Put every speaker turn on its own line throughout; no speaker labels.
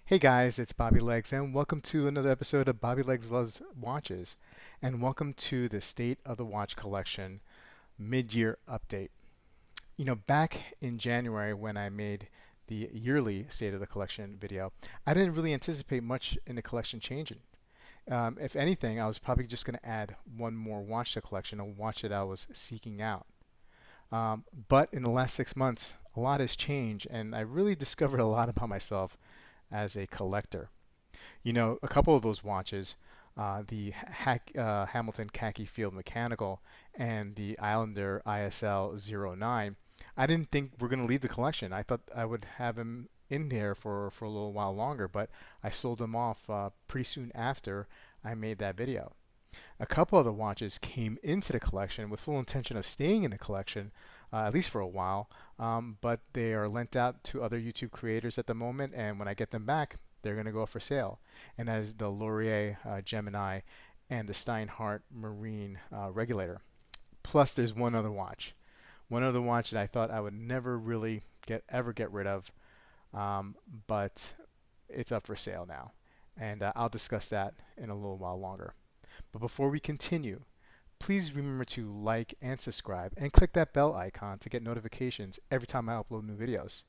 Hey guys, it's Bobby Legs, and welcome to another episode of Bobby Legs Loves Watches, and welcome to the State of the Watch Collection mid-year update. Back in January when I made the yearly State of the Collection video, I didn't really anticipate much in the collection changing. If anything, I was probably just going to add one more watch to the collection, a watch that I was seeking out. But in the last 6 months, a lot has changed, and I really discovered a lot about myself as a collector. A couple of those watches, the Hamilton Khaki Field Mechanical and the Islander ISL 09, I didn't think were going to leave the collection. I thought I would have them in there for a little while longer, but I sold them off pretty soon after I made that video. A couple of the watches came into the collection with full intention of staying in the collection, at least for a while, but they are lent out to other YouTube creators at the moment, and when I get them back, they're going to go up for sale. And that is the Laurier Gemini and the Steinhardt Marine Regulator. Plus, there's one other watch that I thought I would never really ever get rid of, but it's up for sale now, and I'll discuss that in a little while longer. But before we continue, please remember to like and subscribe and click that bell icon to get notifications every time I upload new videos.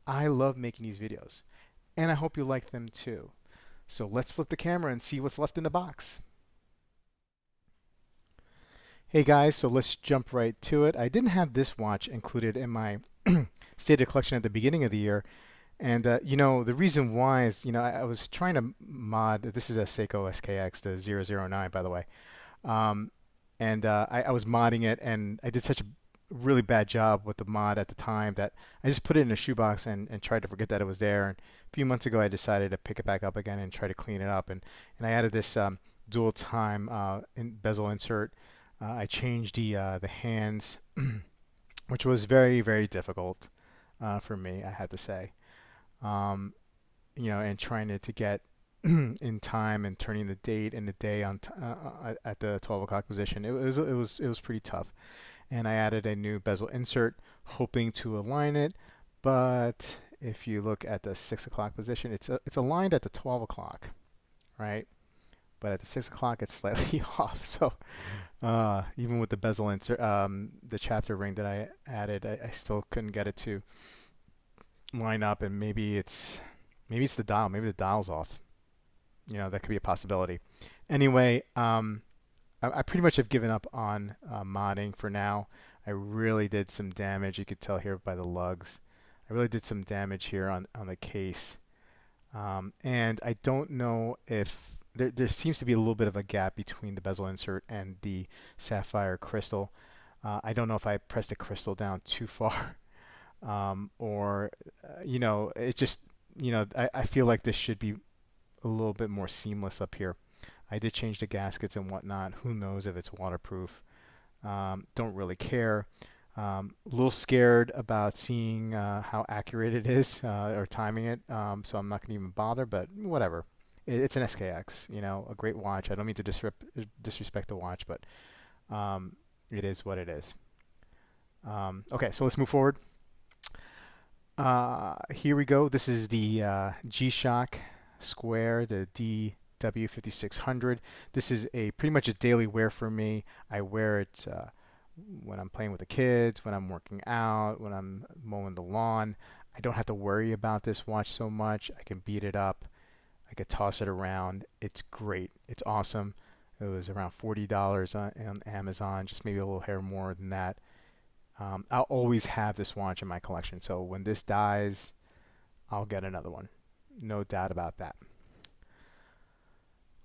I love making these videos, and I hope you like them too. So let's flip the camera and see what's left in the box. Hey guys, so let's jump right to it. I didn't have this watch included in my stated collection at the beginning of the year. And the reason why is, I was trying to mod. This is a Seiko SKX009, by the way. I was modding it, and I did such a really bad job with the mod at the time that I just put it in a shoebox and tried to forget that it was there. And a few months ago, I decided to pick it back up again and try to clean it up. And I added this dual time bezel insert. I changed the hands, which was very, very difficult for me, I had to say. And trying to get in time and turning the date and the day on at the 12 o'clock position. It was pretty tough. And I added a new bezel insert, hoping to align it. But if you look at the 6 o'clock position, it's aligned at the 12 o'clock, right? But at the 6 o'clock, it's slightly off. So even with the bezel insert, the chapter ring that I added, I still couldn't get it to line up, and maybe it's the dial. Maybe the dial's off. That could be a possibility. Anyway, I pretty much have given up on modding for now. I really did some damage. You could tell here by the lugs. I really did some damage here on the case. And I don't know if there seems to be a little bit of a gap between the bezel insert and the sapphire crystal. I don't know if I pressed the crystal down too far. Or it just, I feel like this should be a little bit more seamless up here. I did change the gaskets and whatnot. Who knows if it's waterproof? Don't really care. A little scared about seeing how accurate it is or timing it, so I'm not going to even bother, but whatever. It's an SKX, a great watch. I don't mean to disrespect the watch, but it is what it is. Okay, so let's move forward. Here we go. This is the G-Shock Square, the DW5600. This is pretty much a daily wear for me. I wear it when I'm playing with the kids, when I'm working out, when I'm mowing the lawn. I don't have to worry about this watch so much. I can beat it up. I could toss it around. It's great. It's awesome. It was around $40 on Amazon, just maybe a little hair more than that. I'll always have this watch in my collection, so when this dies, I'll get another one. No doubt about that.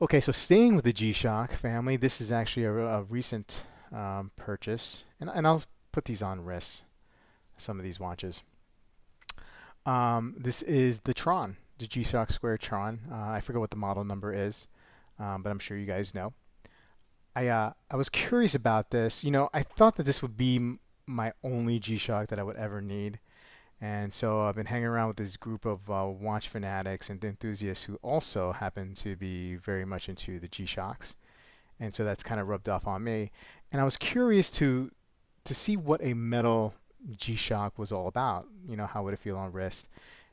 Okay, so staying with the G-Shock family, this is actually a recent purchase, and I'll put these on wrists, some of these watches. This is the Tron, the G-Shock Square Tron. I forget what the model number is, but I'm sure you guys know. I was curious about this. I thought that this would be my only G-Shock that I would ever need. And so I've been hanging around with this group of watch fanatics and enthusiasts who also happen to be very much into the G-Shocks. And so that's kind of rubbed off on me. And I was curious to see what a metal G-Shock was all about. How would it feel on wrist?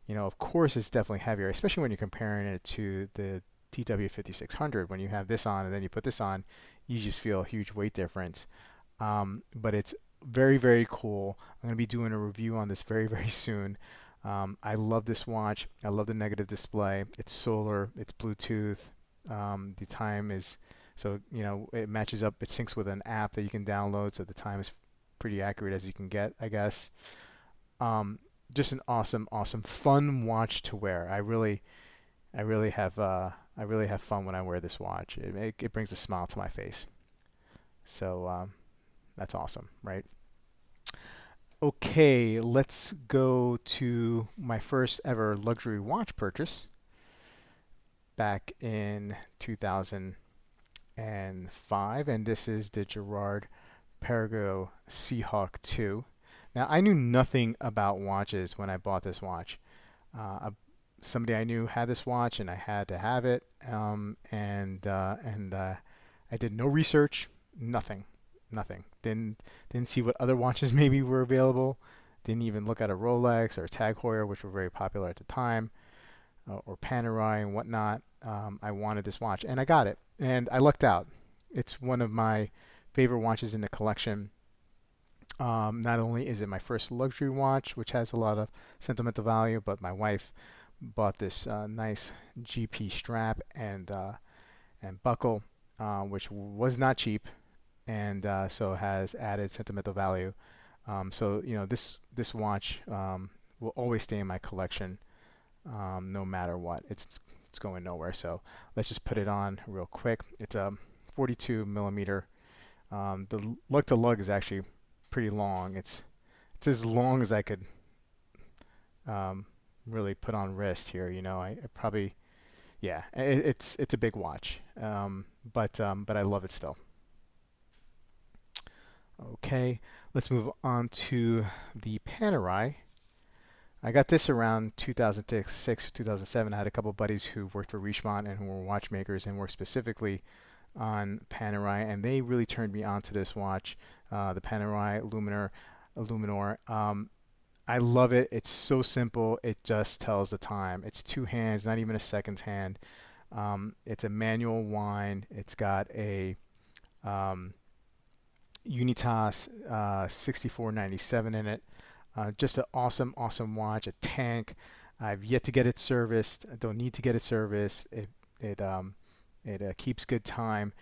Of course it's definitely heavier, especially when you're comparing it to the TW5600. When you have this on and then you put this on, you just feel a huge weight difference. But it's very, very cool. I'm going to be doing a review on this very, very soon. I love this watch. I love the negative display. It's solar. It's Bluetooth. The time is, so, it matches up. It syncs with an app that you can download, so the time is pretty accurate as you can get, I guess. Just an awesome, awesome, fun watch to wear. I really have fun when I wear this watch. It brings a smile to my face. So that's awesome, right? Okay, let's go to my first ever luxury watch purchase back in 2005, and this is the Girard Perregaux Seahawk 2. Now, I knew nothing about watches when I bought this watch. Somebody I knew had this watch, and I had to have it. I did no research, nothing. Didn't see what other watches maybe were available. Didn't even look at a Rolex or a Tag Heuer, which were very popular at the time, or Panerai and whatnot. I wanted this watch, and I got it, and I lucked out. It's one of my favorite watches in the collection. Not only is it my first luxury watch, which has a lot of sentimental value, but my wife bought this nice GP strap and buckle, which was not cheap, and so has added sentimental value. So this watch will always stay in my collection, no matter what. It's going nowhere. So let's just put it on real quick. It's a 42 millimeter. The lug to lug is actually pretty long. It's as long as I could really put on wrist here. I probably, yeah, it's a big watch, but I love it still. Okay, let's move on to the Panerai. I got this around 2006, 2007. I had a couple of buddies who worked for Richemont and who were watchmakers and worked specifically on Panerai, and they really turned me on to this watch, the Panerai Luminor. I love it. It's so simple. It just tells the time. It's two hands, not even a second hand. It's a manual wind. It's got a Unitas 6497 in it. Just an awesome, awesome watch. A tank. I've yet to get it serviced. I don't need to get it serviced. It keeps good time,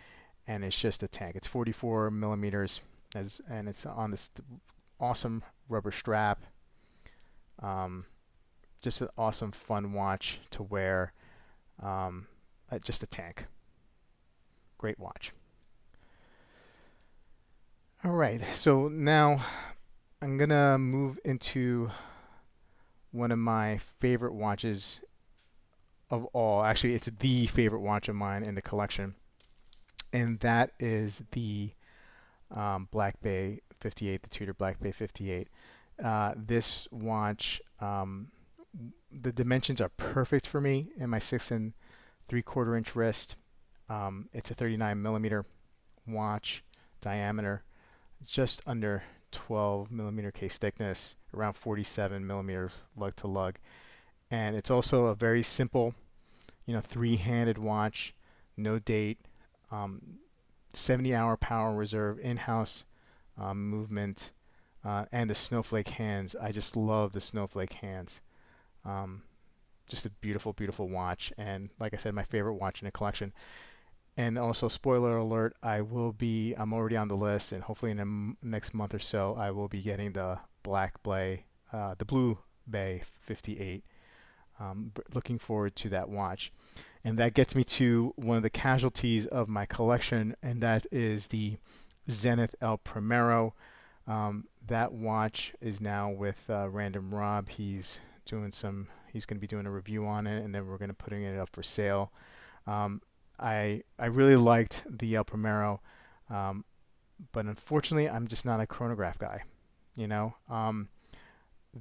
and it's just a tank. It's 44 millimeters, and it's on this awesome rubber strap. Just an awesome, fun watch to wear. Just a tank. Great watch. All right, so now I'm gonna move into one of my favorite watches of all. Actually, it's the favorite watch of mine in the collection, and that is the Black Bay 58, the Tudor Black Bay 58. This watch, the dimensions are perfect for me in my 6 3/4 inch wrist. It's a 39 millimeter watch diameter, just under 12 millimeter case thickness, around 47 millimeters lug to lug. And it's also a very simple, three-handed watch, no date, 70-hour power reserve, in-house movement, and the snowflake hands. I just love the snowflake hands. Just a beautiful, beautiful watch. And like I said, my favorite watch in the collection. And also, spoiler alert, I'm already on the list, and hopefully in the next month or so, I will be getting the the Blue Bay 58. Looking forward to that watch. And that gets me to one of the casualties of my collection, and that is the Zenith El Primero. That watch is now with Random Rob. He's going to be doing a review on it, and then we're going to putting it up for sale. I really liked the El Primero, but unfortunately, I'm just not a chronograph guy.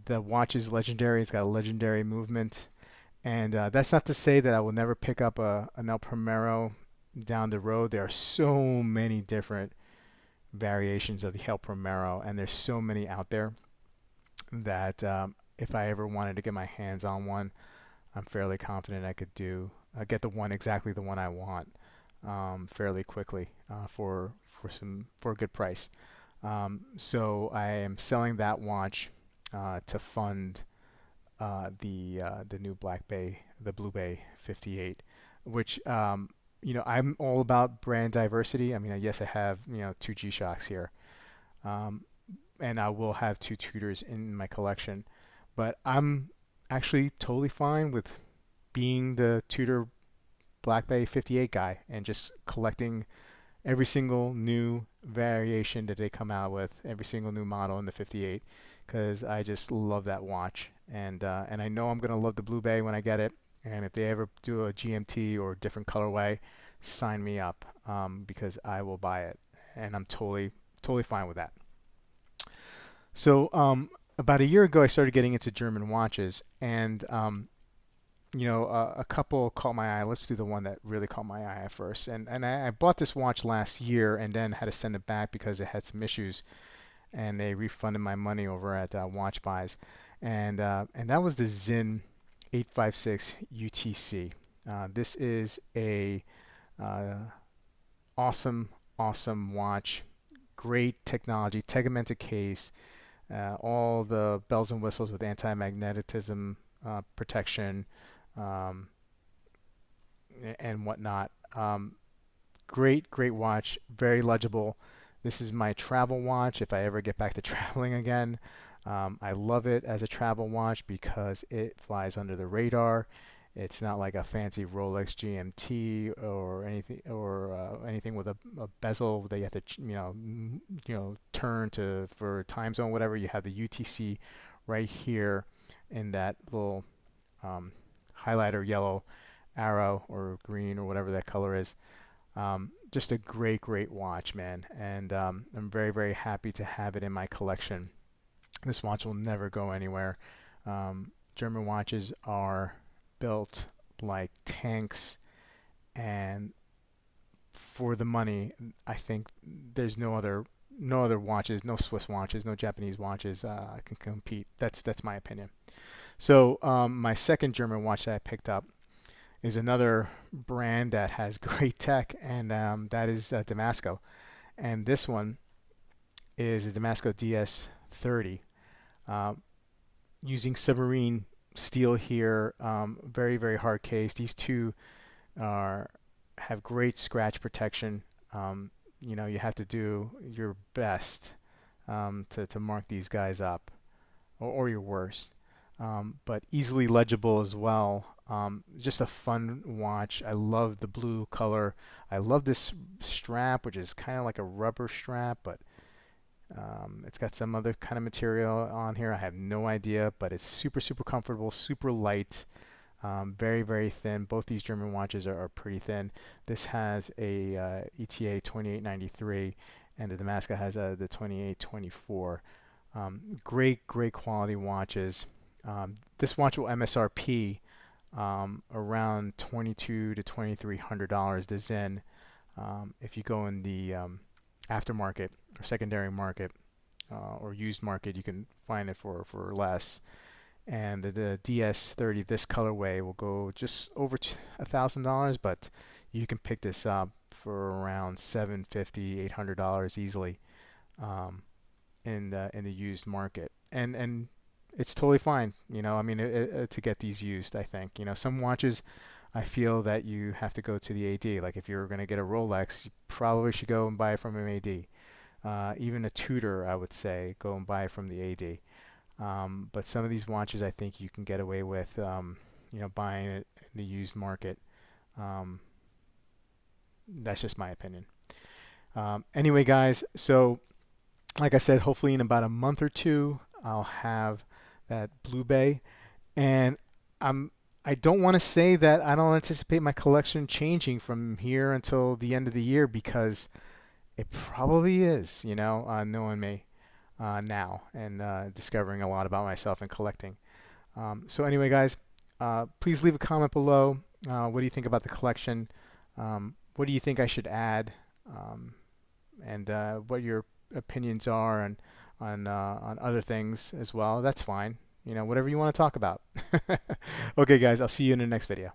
The watch is legendary. It's got a legendary movement, and that's not to say that I will never pick up an El Primero down the road. There are so many different variations of the El Primero, and there's so many out there that if I ever wanted to get my hands on one, I'm fairly confident I could get the one exactly the one I want fairly quickly for a good price. So I am selling that watch to fund the new Black Bay, the Blue Bay 58, which I'm all about brand diversity. I mean, yes, I have two G-Shocks here, um, and I will have two Tudors in my collection, but I'm actually totally fine with being the Tudor Black Bay 58 guy and just collecting every single new variation that they come out with, every single new model in the 58, because I just love that watch, and I know I'm gonna love the Blue Bay when I get it. And if they ever do a GMT or different colorway, sign me up because I will buy it, and I'm totally fine with that. So about a year ago, I started getting into German watches, and a couple caught my eye. Let's do the one that really caught my eye first. And I bought this watch last year and then had to send it back because it had some issues, and they refunded my money over at Watch Buys, and that was the Zinn 856 UTC. This is a uh, awesome watch, great technology, tegmented case, all the bells and whistles with anti-magnetism protection um, and whatnot. Great watch, very legible. This is my travel watch if I ever get back to traveling again. I love it as a travel watch because it flies under the radar. It's not like a fancy Rolex GMT or anything with a bezel that you have to turn to for time zone, whatever. You have the UTC right here in that little um, highlighter yellow arrow or green or whatever that color is. Just a great watch, man, and I'm very happy to have it in my collection. This watch will never go anywhere. German watches are built like tanks, and for the money, I think there's no other watches, no Swiss watches, no Japanese watches can compete. That's my opinion. So my second German watch that I picked up is another brand that has great tech, and that is Damasco. And this one is a Damasco DS30 using submarine steel here. Very hard case. These two have great scratch protection. You have to do your best to mark these guys up, or your worst. But easily legible as well. Just a fun watch. I love the blue color. I love this strap, which is kind of like a rubber strap, but it's got some other kind of material on here. I have no idea, but it's super comfortable, super light, very thin. Both these German watches are pretty thin. This has a ETA 2893, and the Damasco has the 2824. Great quality watches. This watch will MSRP around $2,200 to $2,300. The Zinn. If you go in the aftermarket or secondary market or used market, you can find it for less. And the DS30, this colorway, will go just over $1,000, but you can pick this up for around $750, $800 easily in the used market. And it's totally fine, I mean, to get these used. I think, some watches, I feel that you have to go to the AD. Like if you're going to get a Rolex, you probably should go and buy it from an AD. Even a Tudor, I would say, go and buy it from the AD. But some of these watches, I think you can get away with, buying it in the used market. That's just my opinion. Anyway, guys, so like I said, hopefully in about a month or two, I'll have that Blue Bay, and I don't want to say that I don't anticipate my collection changing from here until the end of the year, because it probably is, knowing me now and discovering a lot about myself and collecting. So anyway, guys, please leave a comment below. What do you think about the collection? What do you think I should add? And what your opinions are on other things as well. That's fine. whatever you want to talk about. Okay, guys, I'll see you in the next video.